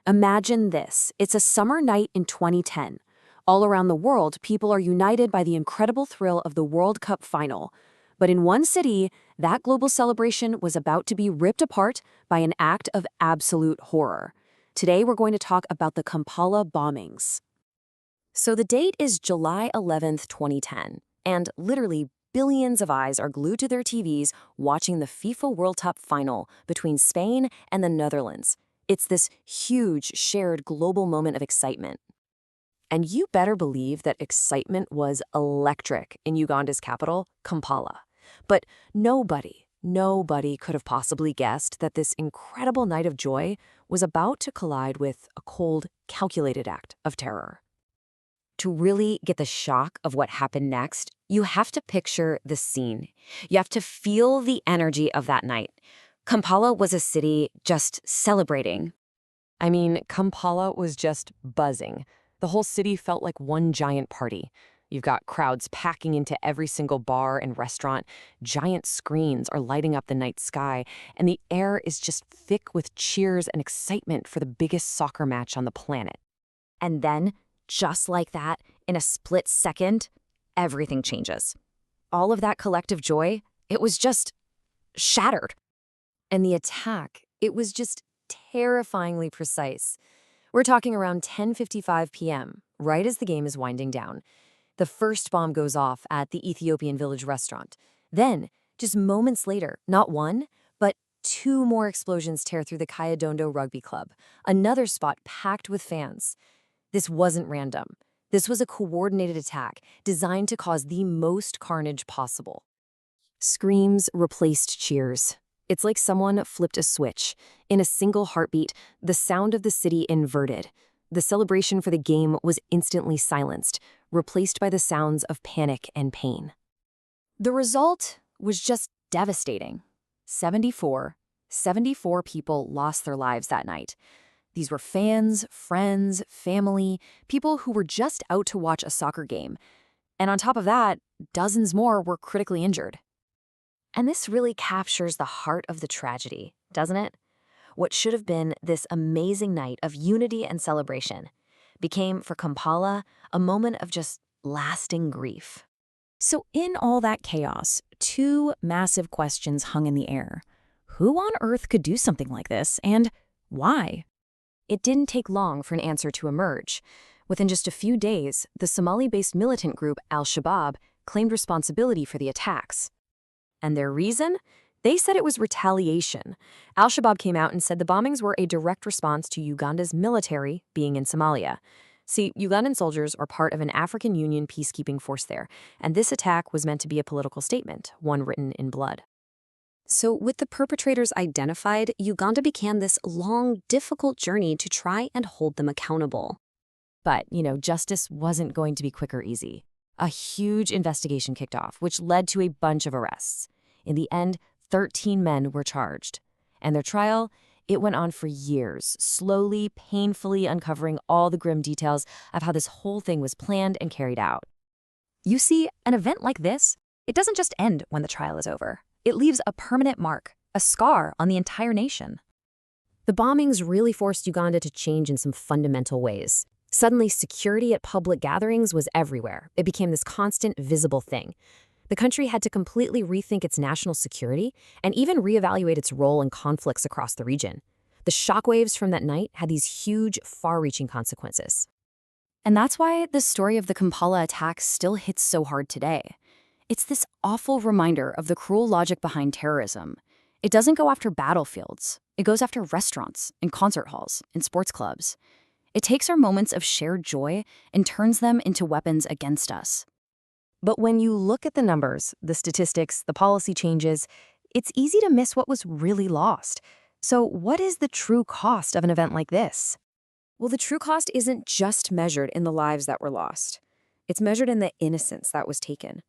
Imagine this. It's a summer night in 2010. All around the world, people are united by the incredible thrill of the World Cup final. But in one city, that global celebration was about to be ripped apart by an act of absolute horror. Today, we're going to talk about the Kampala bombings. So the date is July 11th, 2010, and literally billions of eyes are glued to their TVs watching the FIFA World Cup final between Spain and the Netherlands. It's this huge, shared global moment of excitement. And you better believe that excitement was electric in Uganda's capital, Kampala. But nobody could have possibly guessed that this incredible night of joy was about to collide with a cold, calculated act of terror. To really get the shock of what happened next, you have to picture the scene. You have to feel the energy of that night. Kampala was a city just celebrating. I mean, Kampala was just buzzing. The whole city felt like one giant party. You've got crowds packing into every single bar and restaurant. Giant screens are lighting up the night sky, and the air is just thick with cheers and excitement for the biggest soccer match on the planet. And then, just like that, in a split second, everything changes. All of that collective joy, it was just shattered. And the attack, it was just terrifyingly precise. We're talking around 10:55 p.m., right as the game is winding down. The first bomb goes off at the Ethiopian Village restaurant. Then, just moments later, not one, but two more explosions tear through the Kyadondo Rugby Club, another spot packed with fans. This wasn't random. This was a coordinated attack designed to cause the most carnage possible. Screams replaced cheers. It's like someone flipped a switch. In a single heartbeat, the sound of the city inverted. The celebration for the game was instantly silenced, replaced by the sounds of panic and pain. The result was just devastating. 74 people lost their lives that night. These were fans, friends, family, people who were just out to watch a soccer game. And on top of that, dozens more were critically injured. And this really captures the heart of the tragedy, doesn't it? What should have been this amazing night of unity and celebration became, for Kampala, a moment of just lasting grief. So in all that chaos, two massive questions hung in the air. Who on earth could do something like this, and why? It didn't take long for an answer to emerge. Within just a few days, the Somali-based militant group Al-Shabaab claimed responsibility for the attacks. And their reason? They said it was retaliation. Al-Shabaab came out and said the bombings were a direct response to Uganda's military being in Somalia. See, Ugandan soldiers are part of an African Union peacekeeping force there, and this attack was meant to be a political statement, one written in blood. So with the perpetrators identified, Uganda began this long, difficult journey to try and hold them accountable. But, justice wasn't going to be quick or easy. A huge investigation kicked off, which led to a bunch of arrests. In the end, 13 men were charged. And their trial, it went on for years, slowly, painfully uncovering all the grim details of how this whole thing was planned and carried out. You see, an event like this, it doesn't just end when the trial is over. It leaves a permanent mark, a scar on the entire nation. The bombings really forced Uganda to change in some fundamental ways. Suddenly, security at public gatherings was everywhere. It became this constant, visible thing. The country had to completely rethink its national security and even reevaluate its role in conflicts across the region. The shockwaves from that night had these huge, far-reaching consequences. And that's why the story of the Kampala attack still hits so hard today. It's this awful reminder of the cruel logic behind terrorism. It doesn't go after battlefields. It goes after restaurants and concert halls and sports clubs. It takes our moments of shared joy and turns them into weapons against us. But when you look at the numbers, the statistics, the policy changes, it's easy to miss what was really lost. So what is the true cost of an event like this? Well, the true cost isn't just measured in the lives that were lost. It's measured in the innocence that was taken.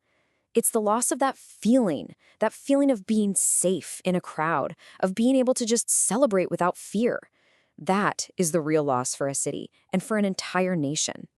It's the loss of that feeling of being safe in a crowd, of being able to just celebrate without fear. That is the real loss for a city and for an entire nation.